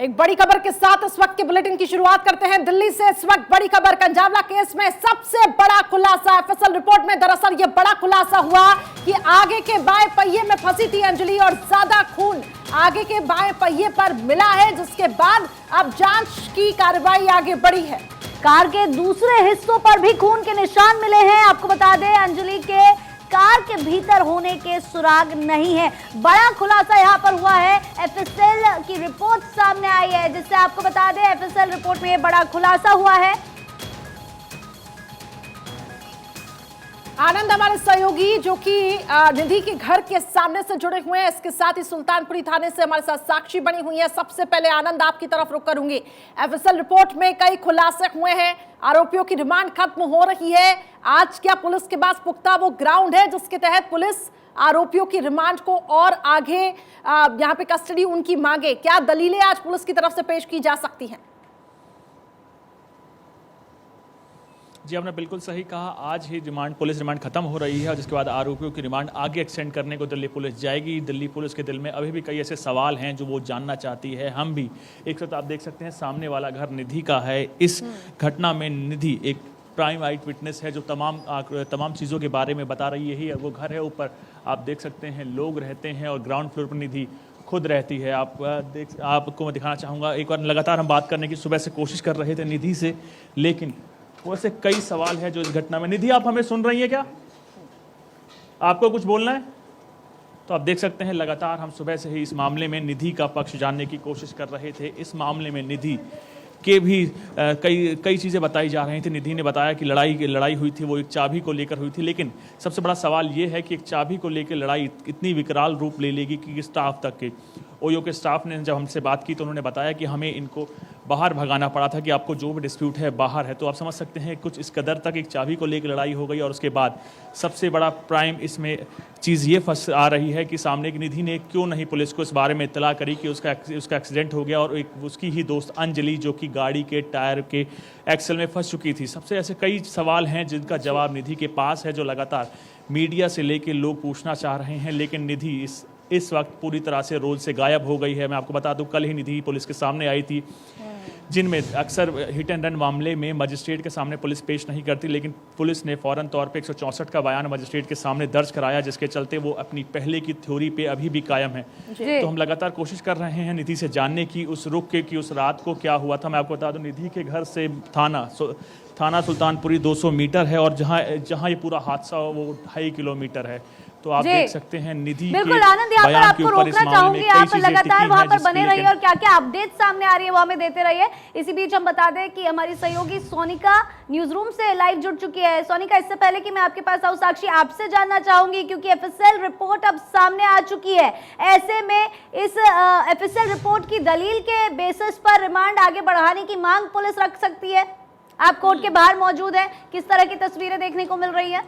एक बड़ी खबर के साथ इस वक्त के बुलेटिन की शुरुआत करते हैं दिल्ली से। इस वक्त बड़ी खबर, कंजावला केस में सबसे बड़ा खुलासा। एफएसएल रिपोर्ट में दरअसल यह बड़ा खुलासा हुआ कि आगे के बाएं पहिए में फंसी थी अंजलि और ज्यादा खून आगे के बाएं पहिए पर मिला है, जिसके बाद अब जांच की कार्रवाई आगे बढ़ी है। कार के दूसरे हिस्सों पर भी खून के निशान मिले हैं। आपको बता दें, अंजलि के कार के भीतर होने के सुराग नहीं है। बड़ा खुलासा यहां पर हुआ है। एफएसएल की रिपोर्ट सामने आई है, जिससे आपको बता दें एफएसएल रिपोर्ट में यह बड़ा खुलासा हुआ है। आनंद हमारे सहयोगी जो कि निधि के घर के सामने से जुड़े हुए हैं, इसके साथ ही सुल्तानपुरी थाने से हमारे साथ साक्षी बनी हुई है। सबसे पहले आनंद, आपकी तरफ रुख करूंगी। एफएसएल रिपोर्ट में कई खुलासे हुए हैं, आरोपियों की रिमांड खत्म हो रही है। आज क्या पुलिस के पास पुख्ता वो ग्राउंड है जिसके तहत पुलिस आरोपियों की रिमांड को और आगे यहाँ पे कस्टडी उनकी मांगे? क्या दलीलें आज पुलिस की तरफ से पेश की जा सकती हैं? जी, आपने बिल्कुल सही कहा। आज ही पुलिस रिमांड खत्म हो रही है और जिसके बाद आरोपियों की रिमांड आगे एक्सटेंड करने को दिल्ली पुलिस जाएगी। दिल्ली पुलिस के दिल में अभी भी कई ऐसे सवाल हैं जो वो जानना चाहती है। हम भी एक साथ, आप देख सकते हैं सामने वाला घर निधि का है। इस घटना में निधि एक प्राइम आइट विटनेस है जो तमाम चीज़ों के बारे में बता रही है। यही वो घर है, ऊपर आप देख सकते हैं लोग रहते हैं और ग्राउंड फ्लोर पर निधि खुद रहती है। आपको मैं दिखाना चाहूँगा। एक बार लगातार हम बात करने की सुबह से कोशिश कर रहे थे निधि से, लेकिन वैसे कई सवाल हैं जो इस घटना में। निधि, आप हमें सुन रही हैं क्या? आपको कुछ बोलना है? तो आप देख सकते हैं लगातार हम सुबह से ही इस मामले में निधि का पक्ष जानने की कोशिश कर रहे थे। इस मामले में निधि के भी कई चीज़ें बताई जा रही थी। निधि ने बताया कि लड़ाई हुई थी, वो एक चाबी को लेकर हुई थी, लेकिन सबसे बड़ा सवाल ये है कि एक चाबी को लेकर लड़ाई इतनी विकराल रूप ले लेगी कि स्टाफ तक के ओयो के स्टाफ ने जब हमसे बात की तो उन्होंने बताया कि हमें इनको बाहर भगाना पड़ा था, कि आपको जो भी डिस्प्यूट है बाहर है। तो आप समझ सकते हैं कुछ इस कदर तक एक चाबी को लेकर लड़ाई हो गई। और उसके बाद सबसे बड़ा प्राइम इसमें चीज़ ये फंस आ रही है कि सामने की निधि ने क्यों नहीं पुलिस को इस बारे में इत्तला करी कि उसका एक्सीडेंट हो गया और एक उसकी ही दोस्त अंजलि जो कि गाड़ी के टायर के एक्सल में फंस चुकी थी। सबसे ऐसे कई सवाल हैं जिनका जवाब निधि के पास है, जो लगातार मीडिया से लेके लोग पूछना चाह रहे हैं। लेकिन निधि इस वक्त पूरी तरह से रोल से गायब हो गई है। मैं आपको बता दूं, कल ही निधि पुलिस के सामने आई थी, जिनमें अक्सर हिट एंड रन मामले में मजिस्ट्रेट के सामने पुलिस पेश नहीं करती, लेकिन पुलिस ने फौरन तौर पे 164 का बयान मजिस्ट्रेट के सामने दर्ज कराया, जिसके चलते वो अपनी पहले की थ्योरी पे अभी भी कायम है। तो हम लगातार कोशिश कर रहे हैं निधि से जानने की उस रुक के कि उस रात को क्या हुआ था। मैं आपको बता दूं, निधि के घर से थाना सुल्तानपुरी 200 मीटर है और जहाँ ये पूरा हादसा वो 2.5 किलोमीटर है। तो आप देख सकते हैं निधि बिल्कुल आनंद, यहाँ पर आपको रोकना चाहूंगी। आप लगातार वहां पर बने रहिए और क्या क्या अपडेट सामने आ रही है वो हमें देते रहिए। इसी बीच हम बता दें कि हमारी सहयोगी सोनिका न्यूज रूम से लाइव जुड़ चुकी है। सोनिका, इससे पहले कि मैं आपके पास आऊं, साक्षी आपसे जानना चाहूंगी, क्योंकि एफएसएल रिपोर्ट अब सामने आ चुकी है, ऐसे में इस एफएसएल रिपोर्ट की दलील के बेसिस पर रिमांड आगे बढ़ाने की मांग पुलिस रख सकती है। आप कोर्ट के बाहर मौजूद हैं, किस तरह की तस्वीरें देखने को मिल रही है?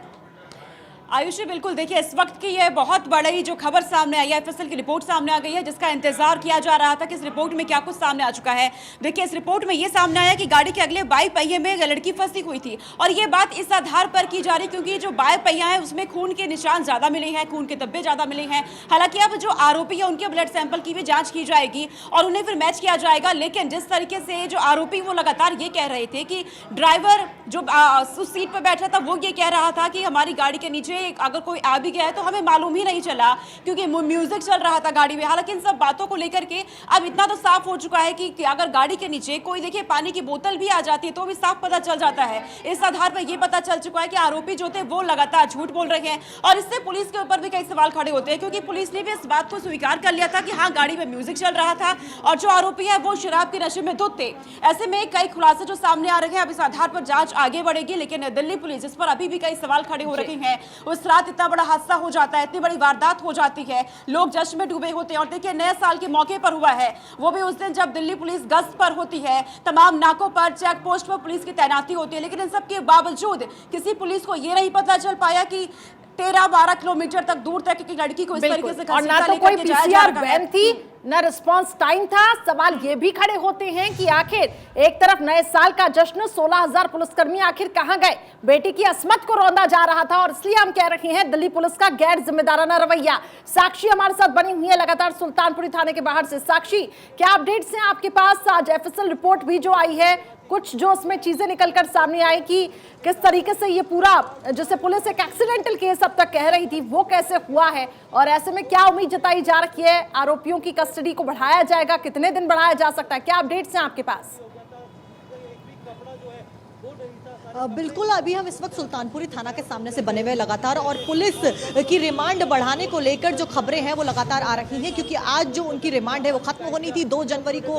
आयुषी, बिल्कुल देखिए, इस वक्त की ये बहुत बड़ी जो खबर सामने आई है, एफएसएल की रिपोर्ट सामने आ गई है, जिसका इंतजार किया जा रहा था कि इस रिपोर्ट में क्या कुछ सामने आ चुका है। देखिए, इस रिपोर्ट में ये सामने आया कि गाड़ी के अगले बाएं पहिए में लड़की फंसी हुई थी और ये बात इस आधार पर की जा रही क्योंकि जो बाएं पहिया है उसमें खून के निशान ज्यादा मिले हैं, खून के धब्बे ज्यादा मिले हैं। हालांकि अब जो आरोपी है उनके ब्लड सैंपल की भी जाँच की जाएगी और उन्हें फिर मैच किया जाएगा। लेकिन जिस तरीके से जो आरोपी वो लगातार ये कह रहे थे कि ड्राइवर जो उस सीट पर बैठा था वो ये कह रहा था कि हमारी गाड़ी के नीचे अगर कोई आ भी गया है तो हमें मालूम ही नहीं चला क्योंकि म्यूजिक चल रहा था गाड़ी में। हालांकि इन सब बातों को लेकर के अब इतना तो साफ हो चुका है कि अगर गाड़ी के नीचे कोई देखिए पानी की बोतल भी आ जाती है तो भी साफ पता चल जाता है। इस आधार पर यह पता चल चुका है कि आरोपी जो थे वो लगातार झूठ बोल रहे हैं और इससे पुलिस के ऊपर भी कई सवाल खड़े होते हैं, क्योंकि पुलिस ने भी इस बात को स्वीकार कर लिया था कि हाँ, गाड़ी में म्यूजिक चल रहा था और जो आरोपी है वो शराब के नशे में धुत थे। ऐसे में कई खुलासे जो सामने आ रहे हैं, अब इस आधार पर जांच आगे बढ़ेगी। लेकिन दिल्ली पुलिस, इस पर अभी भी कई सवाल खड़े हो रहे हैं। उस रात इतना बड़ा हादसा हो जाता है, इतनी बड़ी वारदात हो जाती है, लोग जश्न में डूबे होते हैं और देखिए नए साल के मौके पर हुआ है, वो भी उस दिन जब दिल्ली पुलिस गश्त पर होती है, तमाम नाकों पर चेक पोस्ट पर पुलिस की तैनाती होती है। लेकिन इन सब के बावजूद किसी पुलिस को ये नहीं पता चल पाया कि 13-12 किलोमीटर तक दूर तक एक लड़की को इस तरीके से और ना तो कोई पीसीआर वैन थी, ना रिस्पांस टाइम था। सवाल ये भी खड़े होते हैं कि आखिर एक तरफ नए साल का जश्न, 16,000 पुलिसकर्मी आखिर कहां गए? बेटी की अस्मत को रौंदा जा रहा था और इसलिए हम कह रहे हैं दिल्ली पुलिस का गैर जिम्मेदाराना रवैया। साक्षी हमारे साथ बनी हुई है लगातार सुल्तानपुरी थाने के बाहर से। साक्षी, क्या अपडेट्स हैं आपके पास? आज एफएसएल रिपोर्ट भी जो आई है, कुछ जो उसमें चीजें निकलकर सामने आई कि किस तरीके से ये पूरा, जैसे पुलिस एक एक्सीडेंटल केस अब तक कह रही थी, वो कैसे हुआ है और ऐसे में क्या उम्मीद जताई जा रही है? आरोपियों की कस्टडी को बढ़ाया जाएगा, कितने दिन बढ़ाया जा सकता है? क्या अपडेट्स हैं आपके पास? बिल्कुल, अभी हम इस वक्त सुल्तानपुरी थाना के सामने से बने हुए लगातार, और पुलिस की रिमांड बढ़ाने को लेकर जो खबरें हैं वो लगातार आ रही हैं, क्योंकि आज जो उनकी रिमांड है वो खत्म होनी थी। 2 जनवरी को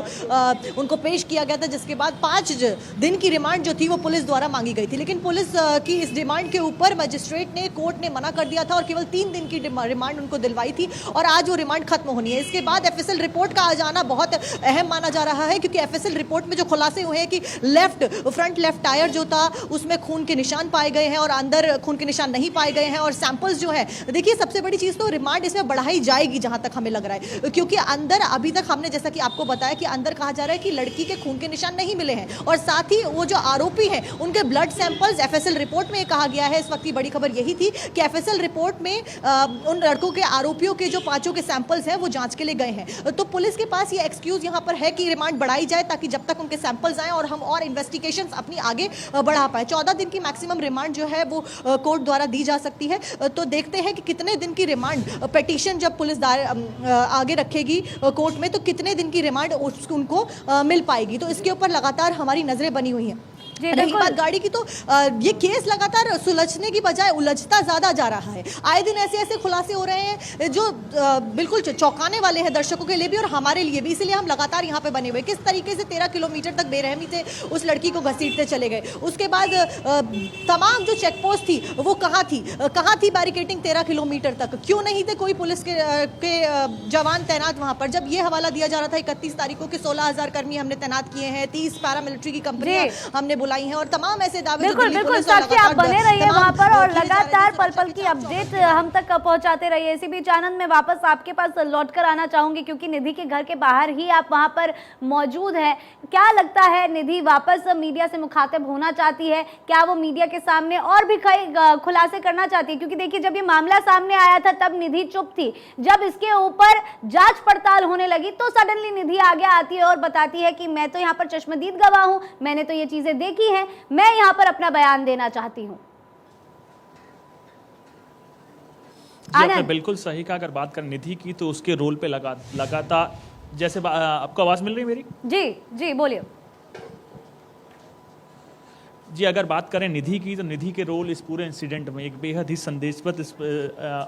उनको पेश किया गया था, जिसके बाद 5 दिन की रिमांड जो थी वो पुलिस द्वारा मांगी गई थी। लेकिन पुलिस की इस डिमांड के ऊपर मजिस्ट्रेट ने, कोर्ट ने मना कर दिया था और केवल 3 दिन की रिमांड उनको दिलवाई थी, और आज वो रिमांड खत्म होनी है। इसके बाद एफएसएल रिपोर्ट का आ जाना बहुत अहम माना जा रहा है, क्योंकि एफएसएल रिपोर्ट में जो खुलासे हुए हैं कि फ्रंट लेफ्ट टायर जो था उसमें खून के निशान पाए गए हैं और अंदर खून के निशान नहीं पाए गए हैं, और सैंपल्स जो है, देखिए सबसे बड़ी चीज तो रिमांड इसमें बढ़ाई जाएगी जहां तक हमें लग रहा है, क्योंकि अंदर अभी तक हमने जैसा कि आपको बताया कि अंदर कहा जा रहा है कि लड़की के खून के निशान नहीं मिले हैं, और साथ ही वो जो आरोपी हैं उनके ब्लड सैंपल्स एफएसएल रिपोर्ट में कहा गया है। इस वक्त की बड़ी खबर यही थी कि एफएसएल रिपोर्ट में उन लड़कों के, आरोपियों के जो 5 के सैंपल्स हैं वो जांच के लिए गए हैं। तो पुलिस के पास ये एक्सक्यूज यहां पर है कि रिमांड बढ़ाई जाए, ताकि जब तक उनके सैंपल्स आए और हम और इन्वेस्टिगेशंस अपनी आगे बढ़ा पाए। 14 दिन की मैक्सिमम रिमांड जो है वो कोर्ट द्वारा दी जा सकती है। तो देखते हैं कि कितने दिन की रिमांड पिटीशन जब पुलिस आगे रखेगी कोर्ट में, तो कितने दिन की रिमांड उनको मिल पाएगी। तो इसके ऊपर लगातार हमारी नजरें बनी हुई हैं। रही बात गाड़ी की, तो ये केस लगातार सुलझने की बजाय उलझता ज्यादा जा रहा है। आए दिन ऐसे ऐसे खुलासे हो रहे हैं जो बिल्कुल चौंकाने वाले हैं दर्शकों के लिए भी और हमारे लिए भी, इसलिए हम लगातार यहाँ पे बने हुए। किस तरीके से 13 किलोमीटर तक बेरहमी से उस लड़की को घसीटते चले गए। उसके बाद तमाम जो चेक पोस्ट थी वो कहाँ थी बैरिकेटिंग 13 किलोमीटर तक? क्यों नहीं थे कोई पुलिस के जवान तैनात वहां पर? जब ये हवाला दिया जा रहा था 31 तारीख को कि 16,000 कर्मी हमने तैनात किए हैं, 30 पैरामिलिट्री की कंपनियां हमने बुलाई हैं, और तमाम ऐसे दावे। बिल्कुल साक्षी, आप बने रहिए वहां पर और लगातार पल पल की अपडेट हम तक पहुंचाते रहिए। इसी बीच आनंद, मैं वापस आपके पास लौट कर आना चाहूंगी, क्योंकि निधि के घर के बाहर ही आप वहां पर मौजूद हैं। क्या लगता है, निधि वापस मीडिया से मुखातिब होना चाहती है? क्या वो मीडिया के सामने और भी कई खुलासे करना चाहती है? क्योंकि देखिए, जब ये मामला सामने आया था तब निधि चुप थी। जब इसके ऊपर जांच पड़ताल होने लगी तो सडनली निधि आगे आती है और बताती है कि मैं तो यहाँ पर चश्मदीद गवाह हूं, मैंने तो ये चीजें देखी हैं, मैं यहां पर अपना बयान देना चाहती हूं। आपने बिल्कुल सही कहा। अगर बात करें निधि की, तो उसके रोल पे लगातार, जैसे आपको आवाज मिल रही है मेरी? जी बोलिए। जी, अगर बात करें निधि की, तो निधि के रोल इस पूरे इंसिडेंट में एक बेहद ही संदेशवत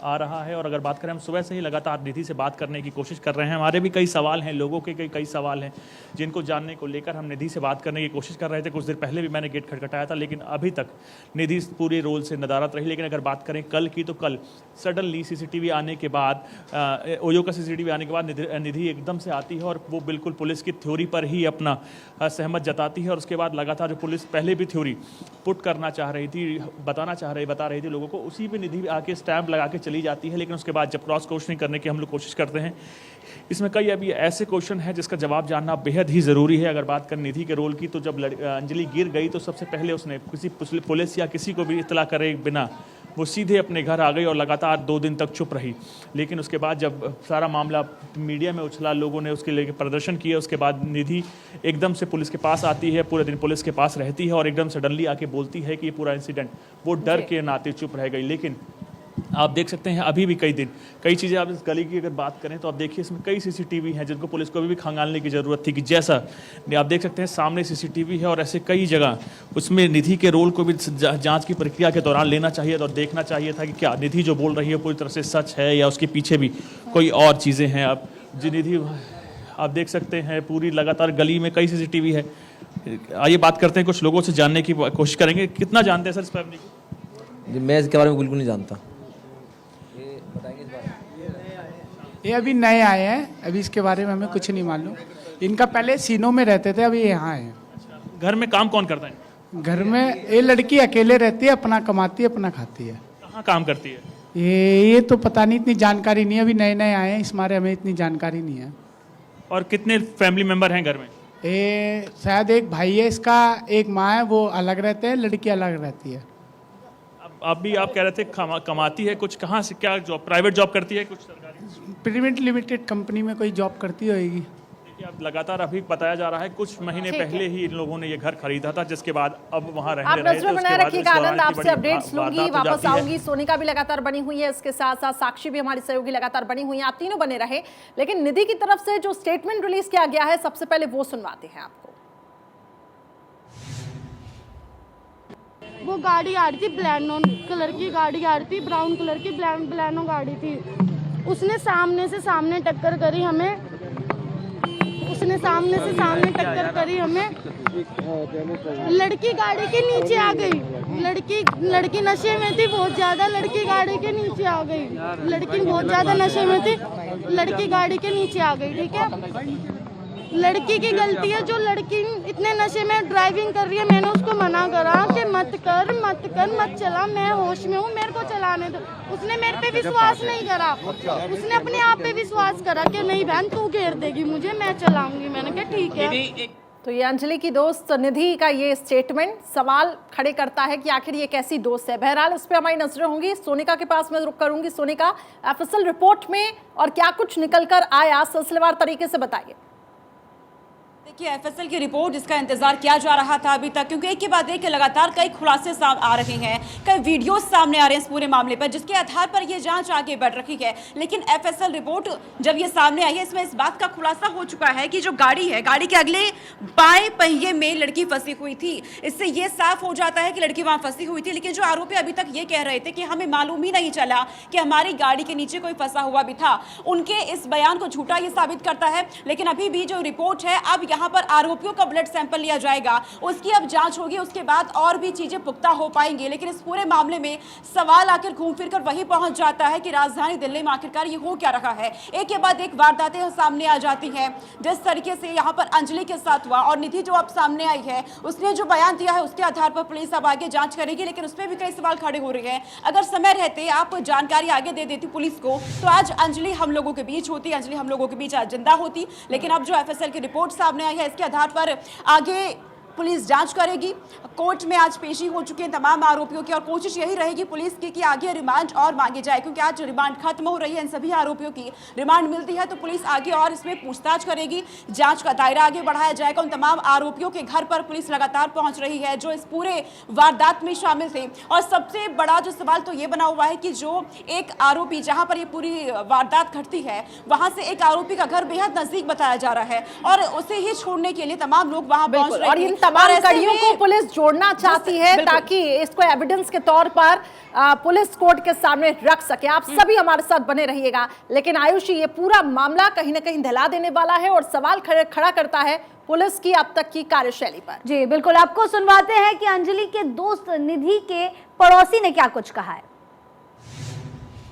आ रहा है। और अगर बात करें, हम सुबह से ही लगातार निधि से बात करने की कोशिश कर रहे हैं। हमारे भी कई सवाल हैं, लोगों के कई सवाल हैं जिनको जानने को लेकर हम निधि से बात करने की कोशिश कर रहे थे। कुछ देर पहले भी मैंने गेट खटखटाया था, लेकिन अभी तक निधि इस पूरे रोल से नदारत रही। लेकिन अगर बात करें कल की, तो कल सडनली सीसीटीवी आने के बाद, ओयो का सीसीटीवी आने के बाद निधि एकदम से आती है और वो बिल्कुल पुलिस की थ्योरी पर ही अपना सहमत जताती है। और उसके बाद लगातार जो पुलिस पहले भी थ्योरी पुट करना चाह रही थी, बता रही थी लोगों को, उसी पे निधि आके स्टैंप लगा के चली जाती है। लेकिन उसके बाद जब क्रॉस क्वेश्चनिंग करने की हम लोग कोशिश करते हैं, इसमें कई अभी ऐसे क्वेश्चन है जिसका जवाब जानना बेहद ही ज़रूरी है। अगर बात करें निधि के रोल की, तो जब अंजलि गिर गई तो सबसे पहले उसने किसी पुलिस या किसी को भी इत्तला करे बिना वो सीधे अपने घर आ गई और लगातार 2 दिन तक चुप रही। लेकिन उसके बाद जब सारा मामला मीडिया में उछला, लोगों ने उसके लिए प्रदर्शन किया, उसके बाद निधि एकदम से पुलिस के पास आती है, पूरे दिन पुलिस के पास रहती है और एकदम सडनली आके बोलती है कि ये पूरा इंसिडेंट वो डर के नाते चुप रह गई। लेकिन आप देख सकते हैं अभी भी कई चीज़ें, आप इस गली की अगर बात करें तो आप देखिए इसमें कई सीसीटीवी हैं जिनको पुलिस को अभी भी खंगालने की ज़रूरत थी। कि जैसा आप देख सकते हैं सामने सीसीटीवी है और ऐसे कई जगह उसमें निधि के रोल को भी जांच की प्रक्रिया के दौरान लेना चाहिए और देखना चाहिए था कि क्या निधि जो बोल रही है पूरी तरह से सच है या उसके पीछे भी कोई और चीज़ें हैं। अब जो निधि आप देख सकते हैं पूरी लगातार गली में कई सीसीटीवी है। आइए बात करते हैं, कुछ लोगों से जानने की कोशिश करेंगे। कितना जानते हैं सर इस फैमिली को? मैं इसके बारे में बिल्कुल नहीं जानता। ये अभी नए आए हैं, अभी इसके बारे में हमें कुछ नहीं मालूम। इनका पहले सीनों में रहते थे, अभी यहाँ हैं। घर में काम कौन करता है? घर में ये लड़की अकेले रहती है, अपना कमाती है, अपना खाती है। कहाँ काम करती है? ये तो पता नहीं, इतनी जानकारी नहीं है, अभी नए नए आए हैं, इस मारे हमें इतनी जानकारी नहीं है। और कितने फैमिली मेंबर हैं घर में? ये शायद एक भाई है इसका, एक माँ है, वो अलग रहते हैं, लड़की अलग रहती है। अब भी आप कह रहे थे कमाती है कुछ, कहाँ से, क्या जॉब, प्राइवेट जॉब करती है कुछ सरकारी? प्राइवेट लिमिटेड कंपनी में कोई जॉब करती होगी। देखिए अब लगातार अभी बताया जा रहा है कुछ महीने पहले ही इन लोगों ने ये घर खरीदा था, जिसके बाद अब वहाँ रहने आप रहे थे। नजर बनाए उसके बाद रखिएगा इस दौरान आनंद, की आपसे बड़ी अपडेट्स लूंगी, वारदात हो वापस जाती है। आऊंगी। सोनिका भी लगातार बनी हुई है, इसके साथ साथ साक्षी भी हमारी सहयोगी लगातार बनी हुई है, आप तीनों बने रहे। लेकिन निधि की तरफ से जो स्टेटमेंट रिलीज किया गया है, सबसे पहले वो सुनवाते हैं आपको। वो गाड़ी आ रही थी, ब्लैनो कलर की गाड़ी आ रही थी, ब्राउन कलर की ब्लैनो गाड़ी थी। उसने सामने से सामने टक्कर करी हमें, लड़की गाड़ी के नीचे आ गई। लड़की नशे में थी बहुत ज्यादा, लड़की गाड़ी के नीचे आ गई। लड़की बहुत ज्यादा नशे में थी, लड़की गाड़ी के नीचे आ गई। ठीक है, लड़की की गलती है, जो लड़की इतने नशे में ड्राइविंग कर रही है। मैंने उसको मना करा कि मत चला, मैं होश में हूँ, मेरे को चलाने दो। उसने मेरे पे विश्वास नहीं करा, उसने अपने आप पे विश्वास करा कि नहीं बहन तू घेर देगी मुझे, मैं चलाऊंगी। मैंने कहा ठीक है। तो ये अंजलि की दोस्त निधि का ये स्टेटमेंट सवाल खड़े करता है कि आखिर ये कैसी दोस्त है। बहरहाल इस पे हमारी नजरें होंगी। सोनिका के पास मैं रुक करूंगी। सोनिका, एफएसएल रिपोर्ट में और क्या कुछ निकल कर आया, सिलसिलेवार तरीके से बताइए। देखिए एफएसएल की रिपोर्ट जिसका इंतजार किया जा रहा था अभी तक, क्योंकि एक के बाद एक लगातार कई खुलासे आ रहे हैं, कई वीडियोस सामने आ रहे हैं इस पूरे मामले पर, जिसके आधार पर यह जांच आगे बढ़ रही है। लेकिन एफएसएल रिपोर्ट जब ये सामने आई है, इसमें इस बात का खुलासा हो चुका है कि जो गाड़ी है, गाड़ी के अगले बाएं पहिए में लड़की फंसी हुई थी। इससे ये साफ हो जाता है कि लड़की वहां फंसी हुई थी। लेकिन जो आरोपी अभी तक ये कह रहे थे कि हमें मालूम ही नहीं चला कि हमारी गाड़ी के नीचे कोई फंसा हुआ भी था, उनके इस बयान को झूठा ये साबित करता है। लेकिन अभी भी जो रिपोर्ट है, अब यहाँ पर आरोपियों का ब्लड सैंपल लिया जाएगा, उसकी अब जांच होगी, उसके बाद और भी चीजें पुख्ता हो पाएंगी। लेकिन इस पूरे मामले में सवाल आखिर घूम फिर कर वही पहुंच जाता है कि राजधानी दिल्ली में आखिरकार ये हो क्या रहा है। एक के बाद एक वारदातें सामने आ जाती हैं, जिस तरीके से यहाँ पर अंजलि के साथ हुआ, और निधि जो अब सामने आई है, उसने जो बयान दिया है, उसके आधार पर पुलिस अब आगे जांच करेगी। लेकिन उसमें भी कई सवाल खड़े हो रहे हैं। अगर समय रहते आप जानकारी आगे दे देती पुलिस को, तो आज अंजलि हम लोगों के बीच होती, अंजलि हम लोगों के बीच आज जिंदा होती। लेकिन अब जो एफएसएल की रिपोर्ट सामने आई है, इसके आधार पर आगे पुलिस जांच करेगी। कोर्ट में आज पेशी हो चुके हैं तमाम आरोपियों की, और कोशिश यही रहेगी पुलिस की कि आगे रिमांड और मांगे जाए, क्योंकि आज रिमांड खत्म हो रही है। इन सभी आरोपियों की रिमांड मिलती है तो पुलिस आगे और इसमें पूछताछ करेगी, जांच का दायरा आगे बढ़ाया जाएगा। उन तमाम आरोपियों के घर पर पुलिस लगातार पहुंच रही है जो इस पूरे वारदात में शामिल थे। और सबसे बड़ा जो सवाल तो ये बना हुआ है कि जो एक आरोपी, जहां पर ये पूरी वारदात घटती है, वहां से एक आरोपी का घर बेहद नजदीक बताया जा रहा है, और उसे ही छोड़ने के लिए तमाम लोग वहां पहुंच रहे हैं। तमाम कड़ियों को पुलिस जोड़ना चाहती है ताकि इसको एविडेंस के तौर पर पुलिस कोर्ट के सामने रख सके। आप सभी हमारे साथ बने रहिएगा। लेकिन आयुषी, ये पूरा मामला कहीं ना कहीं दहला देने वाला है और सवाल खड़ा करता है पुलिस की अब तक की कार्यशैली पर। जी बिल्कुल, आपको सुनवाते हैं कि अंजलि के दोस्त निधि के पड़ोसी ने क्या कुछ कहा है।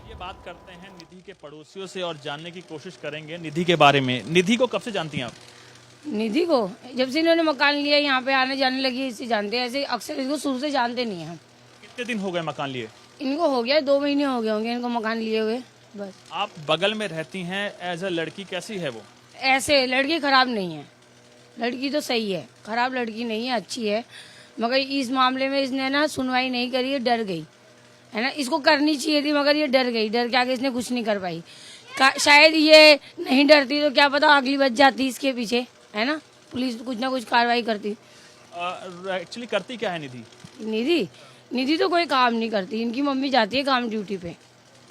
ये बात करते हैं निधि के पड़ोसियों से और जानने की कोशिश करेंगे निधि के बारे में। निधि को कब से जानती हैं आप? निधि को जब से इन्होंने मकान लिया, यहाँ पे आने जाने लगी, इससे जानते हैं। ऐसे अक्सर इसको शुरू से जानते नहीं हैं हम। कितने दिन हो गए मकान लिए? इनको हो गया 2 महीने हो गए होंगे इनको मकान लिए हुए। बस। आप बगल में रहती हैं एज अ लड़की, कैसी है वो? ऐसे लड़की खराब नहीं है, लड़की तो सही है, खराब लड़की नहीं है, अच्छी है। मगर इस मामले में इसने ना सुनवाई नहीं करी है, डर गई है ना। इसको करनी चाहिए थी मगर ये डर गई, डर के आगे इसने कुछ नहीं कर पाई। शायद ये नहीं डरती तो क्या पता अगली बच जाती इसके पीछे, है ना। पुलिस कुछ ना कुछ कार्रवाई करती। एक्चुअली करती क्या है निधि? निधि तो कोई काम नहीं करती। इनकी मम्मी जाती है काम ड्यूटी पे।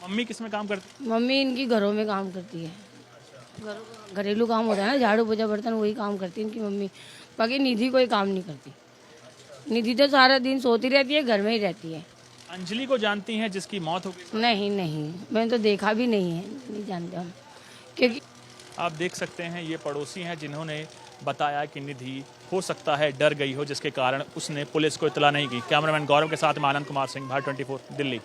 मम्मी किस में काम करती? मम्मी इनकी घरों में काम करती है, घरेलू काम होता है ना, झाड़ू पोछा बर्तन, वही काम करती है इनकी मम्मी। बाकी निधि कोई काम नहीं करती। निधि तो सारा दिन सोती रहती है, घर में ही रहती है। अंजलि को जानती हैं जिसकी मौत हो गई? नहीं, मैंने तो देखा भी नहीं है, नहीं जानते हम। क्योंकि आप देख सकते हैं ये पड़ोसी हैं जिन्होंने बताया कि निधि हो सकता है डर गई हो, जिसके कारण उसने पुलिस को इत्तला नहीं की। कैमरामैन गौरव के साथ मैं आनंद कुमार सिंह, भारत 24 दिल्ली।